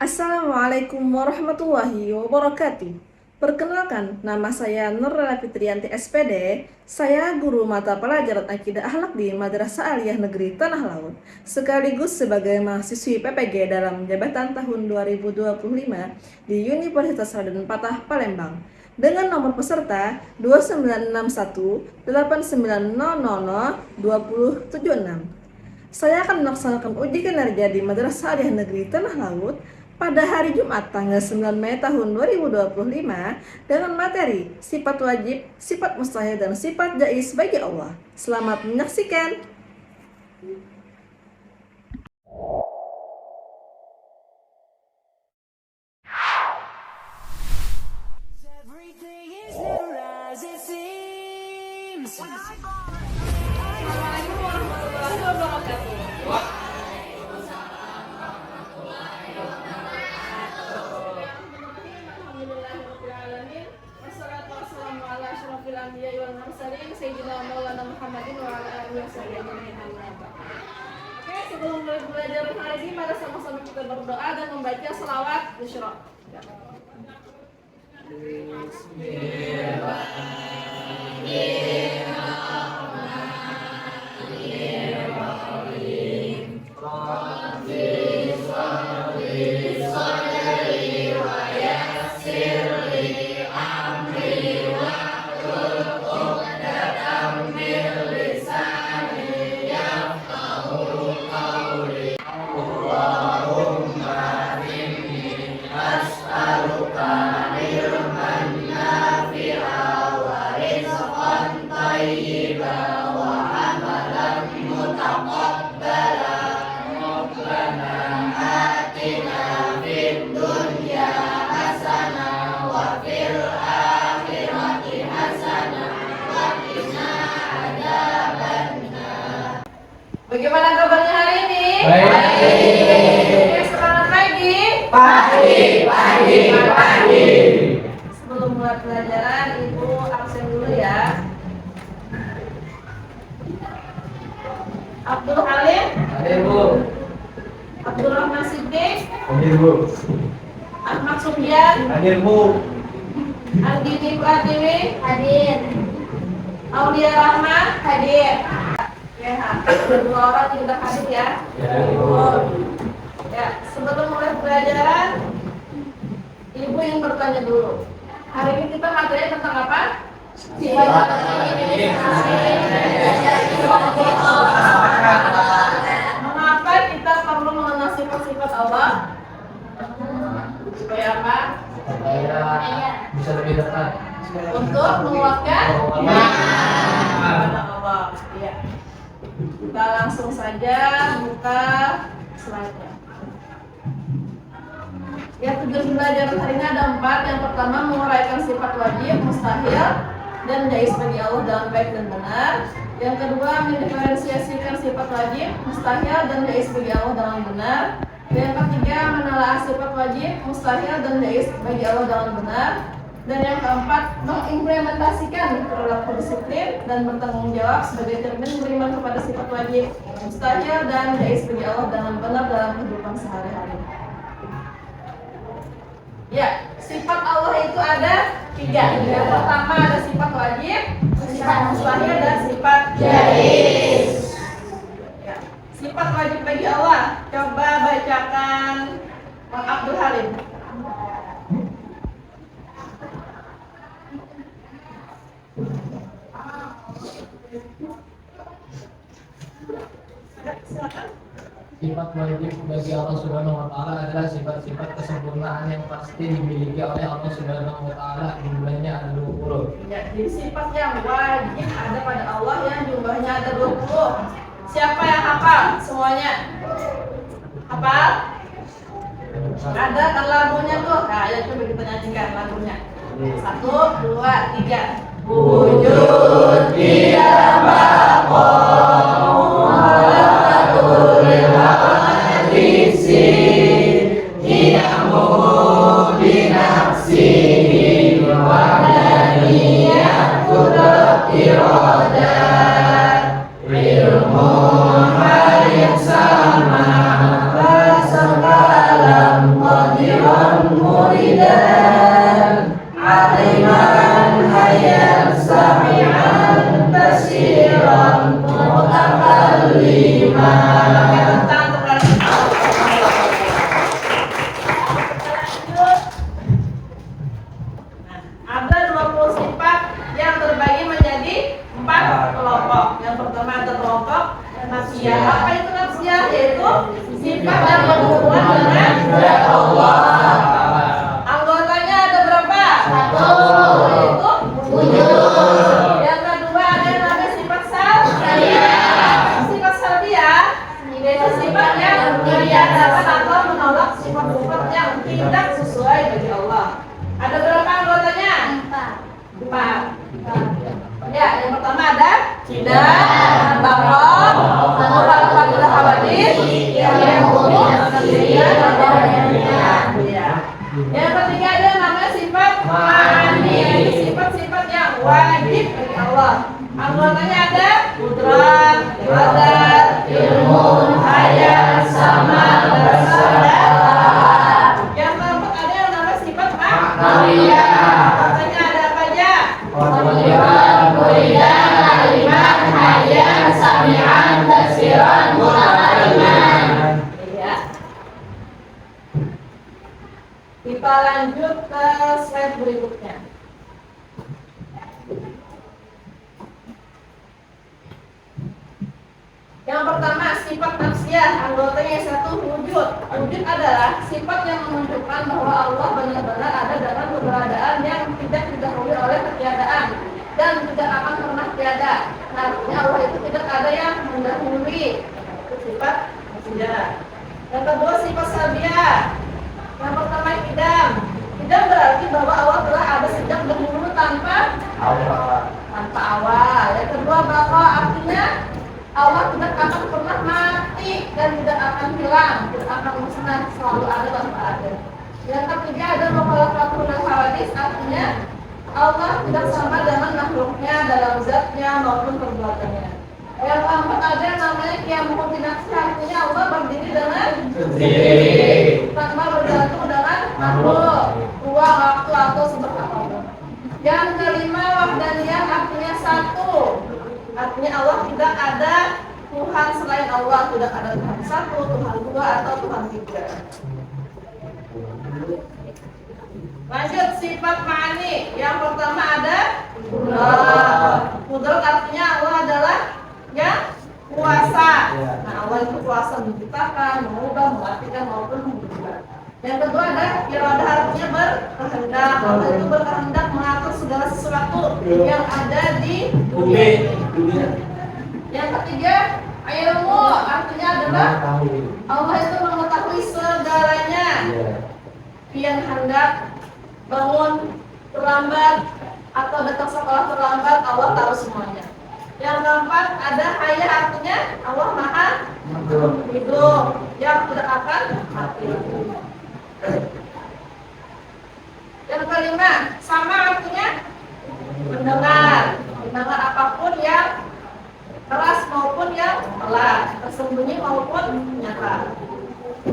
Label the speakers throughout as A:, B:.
A: Assalamualaikum warahmatullahi wabarakatuh. Perkenalkan, nama saya Nurlela Fitriyanti SPD. Saya guru mata pelajaran Akidah Akhlak di Madrasah Aliyah Negeri Tanah Laut, sekaligus sebagai mahasiswi PPG dalam jabatan tahun 2025 di Universitas Raden Patah, Palembang. Dengan nomor peserta 296189002076. Saya akan melaksanakan uji kinerja di Madrasah Aliyah Negeri Tanah Laut pada hari Jumat tanggal 9 Mei tahun 2025 dengan materi sifat wajib, sifat mustahil, dan sifat jaiz bagi Allah. Selamat menyaksikan.
B: Everything is never as it seems.
A: Assalamualaikum warahmatullahi wabarakatuh. Alhamdulillahirrahmanirrahim. Wassalatu wassalamu ala asyrafil anbiya'i wal mursalin sayyidina Maulana Muhammadin wa ala alihi wasallam. Oke, sebelum belajar hari ini, mari sama-sama kita berdoa dan membaca selawat Isyra. Bagaimana kabarnya hari ini? Baik. Semangat pagi. Pagi. Sebelum mulai pelajaran, Ibu absen dulu ya. Abdul Halim.
C: Hadir, Bu.
A: Abdul Rahman Siddiq.
C: Hadir, Bu.
A: Ahmad Sufyan.
C: Hadir, Bu.
A: Andini Pratiwi. Hadir. Aulia Rahman. Hadir. Ya, dua orang yang sudah hadir ya. Ya, sebelum mulai pelajaran, Ibu ingin bertanya dulu. Hari ini kita materi tentang apa? Mengapa kita perlu mengenal sifat-sifat Allah? Supaya apa?
C: Supaya bisa lebih dekat
A: Untuk menguatkan kepada Allah. Iya. Kita langsung saja buka slide-nya. Ya, tujuan belajar hari ini ada 4. Yang pertama, menguraikan sifat wajib, mustahil, dan jaiz bagi Allah dalam baik dan benar. Yang kedua, mendiferensiasikan sifat wajib, mustahil, dan jaiz bagi Allah dalam benar. Yang ketiga, menelaah sifat wajib, mustahil, dan jaiz bagi Allah dalam benar. Dan yang keempat, mengimplementasikan perilaku disiplin dan bertanggung jawab sebagai cermin beriman kepada sifat wajib, mustahil, dan jaiz bagi Allah dalam benar dalam kehidupan sehari-hari. Ya, sifat Allah itu ada 3. Yang pertama ada sifat wajib, sifat mustahil, dan sifat jaiz. Ya, sifat wajib bagi Allah. Coba bacakan Bang Abdul Halim.
C: Sifat wajib bagi Allah Subhanahu wa Ta'ala adalah sifat-sifat kesempurnaan yang pasti dimiliki oleh Allah Subhanahu wa Ta'ala. Jumlahnya ada 20.
A: Ya, jadi sifat yang wajib ada pada Allah yang jumlahnya ada 20. Siapa yang hafal semuanya? Hafal? Ada kan lagunya tuh. Nah, ya coba kita nyanyikan lagunya. 1, 2, 3. Wujud tidak maqam
B: Ilmu hal yang sama, rasa kalam
A: tidak sesuai bagi Allah. Ada berapa anggotanya? 4. Ya, yang pertama ada tidak, bakal, mukhalafah hawadits, yang sendirian, ya. Yang ketiga ada namanya sifat ma'ani, yaitu sifat-sifat yang wajib bagi Allah. Anggotanya ada kudrat, iradat, ilmu, hayat, sama, basar. Yang keempat ada yang namanya sifat ma'nawiyah. Katanya ada apa aja? Qadiran, muridan, aliman, hayyan, sami'an, basiran, mutaqalliman. Iya. Kita lanjut ke slide berikutnya. Yang pertama sifat nafsiyah, anggotanya yang satu wujud. Wujud adalah sifat yang menunjukkan bahwa Allah benar-benar ada dalam keberadaan yang tidak didahului oleh ketiadaan dan tidak akan pernah tiada. Nah, artinya Allah itu tidak ada yang mendahului. Itu sifat nafsiyah. Yang kedua sifat salbiyah. Yang pertama idam. Idam berarti bahwa Allah telah ada sejak dahulu tanpa awal. Yang kedua baqa, artinya Allah tidak akan pernah mati dan tidak akan hilang, tidak akan musnah, selalu ada tanpa ada. Yang ketiga ada mukhalafah hawadits, artinya Allah tidak sama dengan makhluknya dalam zatnya maupun perbuatannya. Yang keempat ada yang namanya qiyamuhu binafsi, artinya Allah berdiri dengan sendiri tanpa bergantung dengan makhluk, ruang, waktu atau sebab apapun. Yang kelima wahdaniyah, artinya satu. Artinya Allah tidak ada Tuhan selain Allah, tidak ada Tuhan satu, Tuhan dua, atau Tuhan tiga. Lanjut sifat ma'ani. Yang pertama ada kudrat. Kudrat artinya Allah adalah yang kuasa. Nah, Allah itu kuasa menciptakan, mengubah, mematikan maupun menghidupkan. Yang kedua ada iradah, artinya berkehendak. Allah itu berkehendak mengatur segala sesuatu yang ada di bumi. Yang ketiga ilmu, artinya adalah Allah itu mengetahui segalanya. Yang hendak bangun terlambat atau datang sekolah terlambat, Allah tahu semuanya. Yang keempat ada hayah, artinya Allah maha hidup yang tidak akan mati. Yang kelima sama, artinya mendengar apapun yang keras maupun yang pelan, tersembunyi maupun nyata.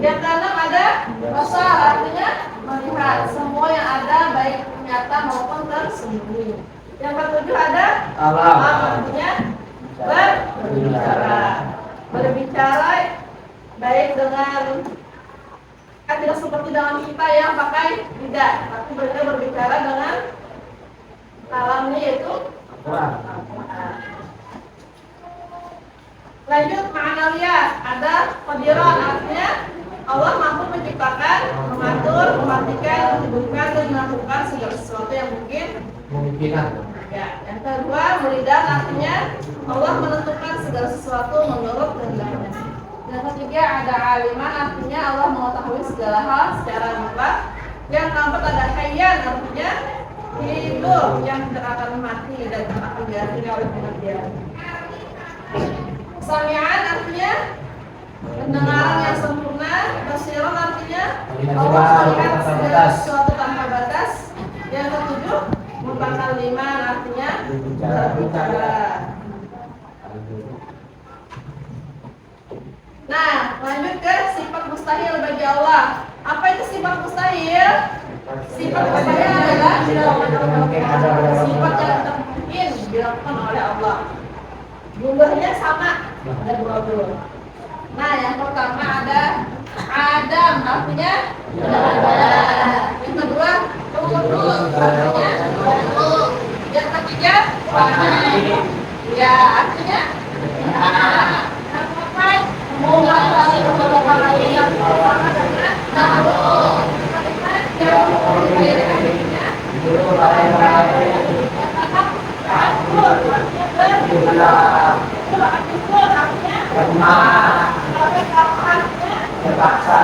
A: Yang keenam ada basar, artinya melihat semua yang ada baik nyata maupun tersembunyi. Yang ketujuh ada alam, artinya berbicara baik dengan, kan tidak seperti dengan kita yang pakai lidah, tapi mereka berbicara dengan alamnya, yaitu Al-Quran. Lanjut ma'nawiyah, ada qadiran, artinya Allah mampu menciptakan, mengatur, mematikan, menghidupkan, dan melakukan segala sesuatu yang memungkinkan. Ya, yang kedua muridan, artinya Allah menentukan segala sesuatu menurut kehendaknya. Yang ketiga ada aliman, artinya Allah mengetahui segala hal secara mutlak. Yang keempat ada hayyan, artinya hidup yang tidak akan mati dan tidak akan diakhiri oleh kematian. Sami'an, artinya pendengaran yang sempurna. Basiran, artinya Allah melihat segala sesuatu tanpa batas. Yang ketujuh mutakalliman, artinya berbicara. Nah, lanjut ke sifat mustahil bagi Allah. Apa itu sifat mustahil? Sifat mustahil adalah sifat yang tidak mungkin dilakukan oleh Allah. Jumlahnya sama, ada 20. Nah, yang pertama ada Adam, artinya tidak ada. Yang kedua wujud, artinya wujud. Yang ketiga wahid, ya artinya yang keempat mengatakan beberapa lagi yang pertama dengan tahu. Yang artinya terpaksa.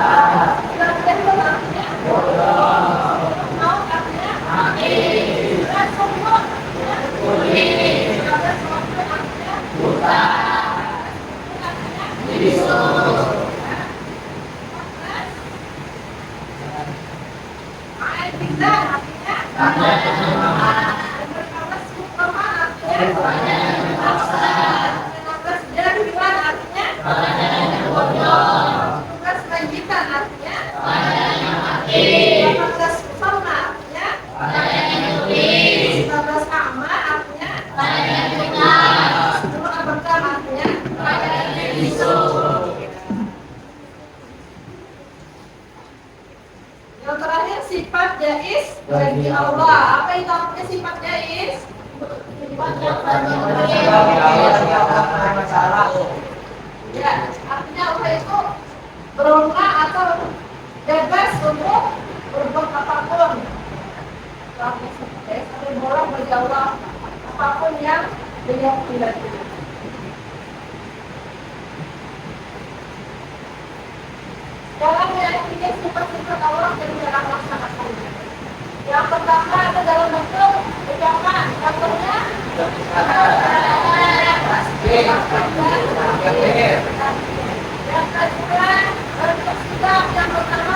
A: kita artinya Bekas Mustafa artinya Bekas Jahilan artinya Bekas Lanjitan artinya Bekas Sama artinya Bekas Ama artinya Bekas Bekam artinya Yang terakhir sifat jais bagi Allah. Apa itu artinya sifat jais? Ya, artinya Allah itu berwenang atau bebas untuk berbuat apapun. Tapi boleh bagi Allah apapun yang beliau kehendaki. Dalam meyakini sifat-sifat Allah dan dalam melaksanakannya. Yang pertama ada dalam bentuk ucapan. Contohnya yang kedua bentuk sikap yang pertama.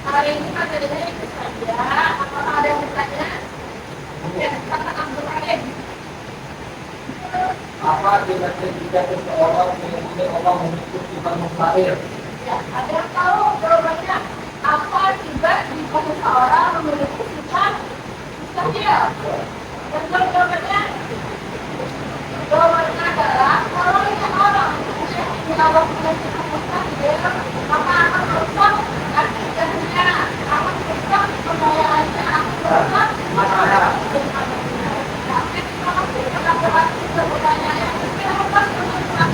A: Hari ini materinya itu saja. Apakah ada yang bertanya? Ya, kata Abdul Halim.
C: Apa jika seseorang meyakini Allah memiliki sifat mustahil?
A: Ya, ada yang tahu jawabannya? Apa akibat jika seseorang memiliki sifat mustahil? Dan jawabannya? Jawabannya adalah kalau ini orang meyakini Allah memiliki sifat mustahil, maka akan merusak akidahnya, akan merusak kepercayaannya, akan merusak masalah. Tapi kalau kita berarti pertanyaannya, kita harus merusak.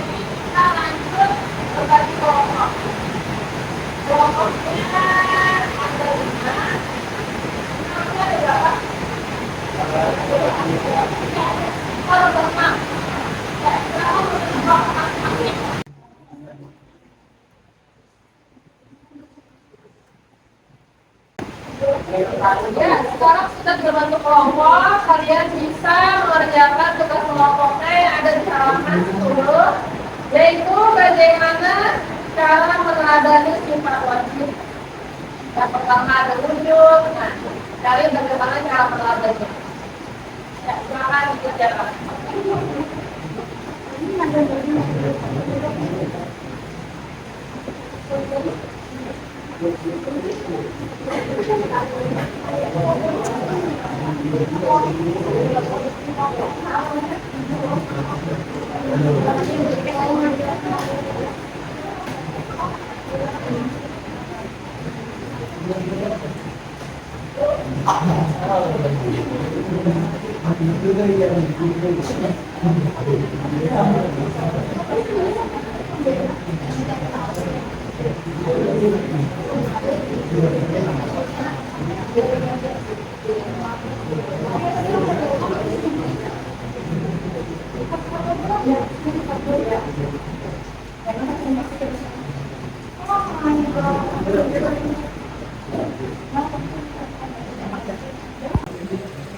A: Kita lanjut berbagi kelompok. Kelompoknya ada 5. Namanya ada berapa? Kalau berenang. Ya, sekarang sudah berbentuk kelompok, kalian bisa mengerjakan tugas kelompoknya yang ada di halaman 10, yaitu bagaimana cara meneladani sifat wajib. Yang pertama ada wujud, nah, cari bagaimana cara meneladani. Ya, silakan dikerjakan.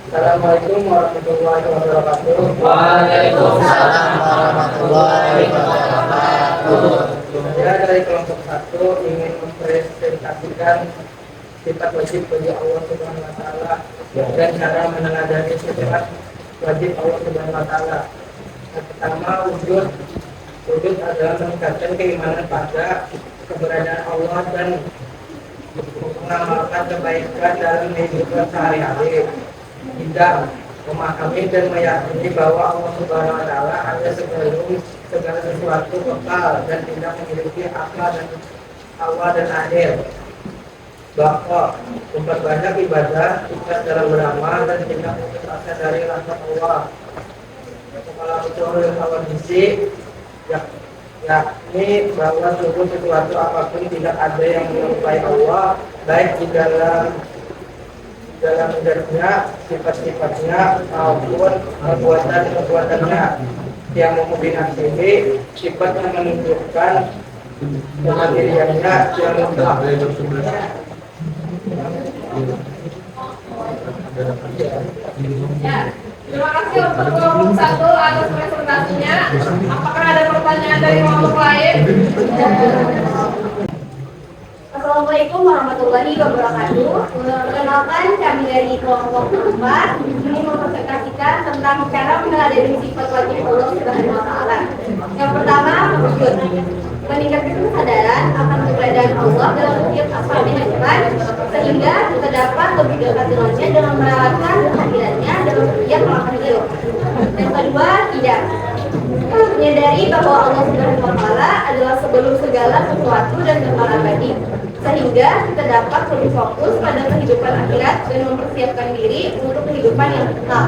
C: Assalamualaikum warahmatullahi wabarakatuh.
D: Waalaikumsalam warahmatullahi wabarakatuh.
C: Saya dari kelompok 1 ingin mempresentasikan sifat wajib bagi Allah Subhanahu wa taala dan cara meneladani sifat wajib Allah Subhanahu wa taala. Yang pertama, wujud. Wujud adalah meningkatkan keimanan pada keberadaan Allah dan mengamalkan kebaikan dalam kehidupan sehari-hari. Tidak memahami dan meyakini bahwa Allah Subhanahu wa taala ada sebelum segala sesuatu kekal dan tidak memiliki awal dan akhir. Bahwa memperbanyak ibadah, ikhlas dalam beramal dan tidak putus asa dari rahmat Allah. Kepala usul yang awal isi, ya, yakni bahwa sungguh sesuatu apapun tidak ada yang menyerupai Allah, baik di dalam zatnya, sifat-sifatnya maupun perbuatan-perbuatannya. Yang memubinah sini sifat yang menunjukkan kemandiriannya yang mutlak.
A: Ya, terima kasih untuk kelompok 1 atas presentasinya. Apakah ada pertanyaan dari kelompok lain?
E: Assalamualaikum warahmatullahi wabarakatuh. Perkenalkan, kami dari kelompok 4 ingin mempresentasikan tentang cara menghadapi sifat wajib Allah Subhanahu wa Ta'ala. Yang pertama, meningkatkan kesadaran akan keberadaan Allah dalam setiap aspek kehidupan, sehingga kita dapat lebih dekat dengannya dengan merawatkan kehadirannya dalam setiap langkah hidup. Yang kedua, tidak menyadari bahwa Allah Subhanahu wa Ta'ala adalah sebelum segala sesuatu dan kekal abadi, sehingga kita dapat lebih fokus pada kehidupan akhirat dan mempersiapkan diri untuk kehidupan yang kekal.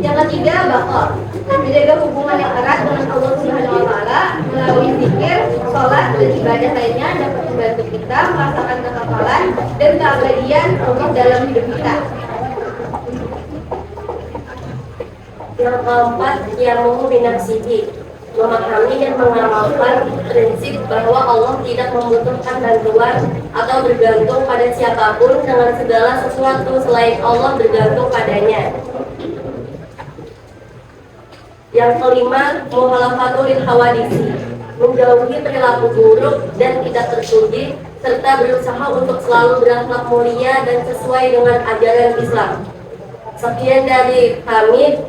E: Yang ketiga, bakal menjaga hubungan yang erat dengan Allah Subhanahu wa Ta'ala melalui zikir, sholat, dan ibadah lainnya dapat membantu kita merasakan kekekalan dan keabadian Allah dalam hidup kita. Yang keempat, yang binafsihi, memahami dan mengamalkan prinsip bahwa Allah tidak membutuhkan bantuan atau bergantung pada siapapun dengan segala sesuatu selain Allah bergantung padanya. Yang kelima, muhalafatul hawadisi, menjauhi perilaku buruk dan tidak terpuji, serta berusaha untuk selalu berakhlak mulia dan sesuai dengan ajaran Islam. Sekian dari kami,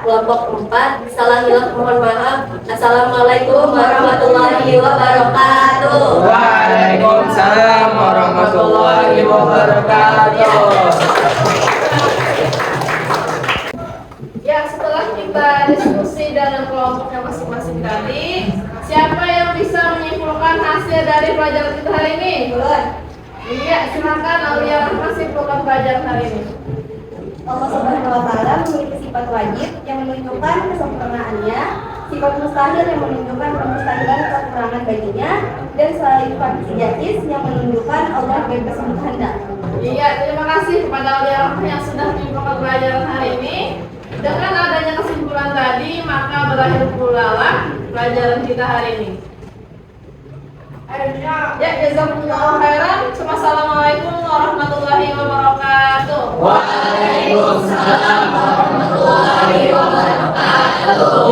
E: kelompok 4. Salah hilaf mohon maaf. Assalamualaikum warahmatullahi wabarakatuh.
D: Waalaikumsalam warahmatullahi wabarakatuh.
A: Ya, setelah kita diskusi dalam kelompoknya masing-masing tadi, siapa yang bisa menyimpulkan hasil dari pelajaran kita hari ini? Iya, silakan Aulia Rahma simpulkan pelajaran hari ini.
E: Allah Subhanahu wa Ta'ala memiliki sifat wajib yang menunjukkan kesempurnaannya, sifat mustahil yang menunjukkan kemustahilan kekurangan baginya, dan sifat sijatis yang menunjukkan Allah bebas berkehendak.
A: Iya, terima kasih kepada Aulia Rahma yang sudah menyimpulkan pelajaran hari ini. Dengan adanya kesimpulan tadi, maka berakhir pula lah pelajaran kita hari ini. Ya, jazakumullah khairan. Wassalamualaikum warahmatullahi wabarakatuh.
D: Waalaikumsalam warahmatullahi wabarakatuh.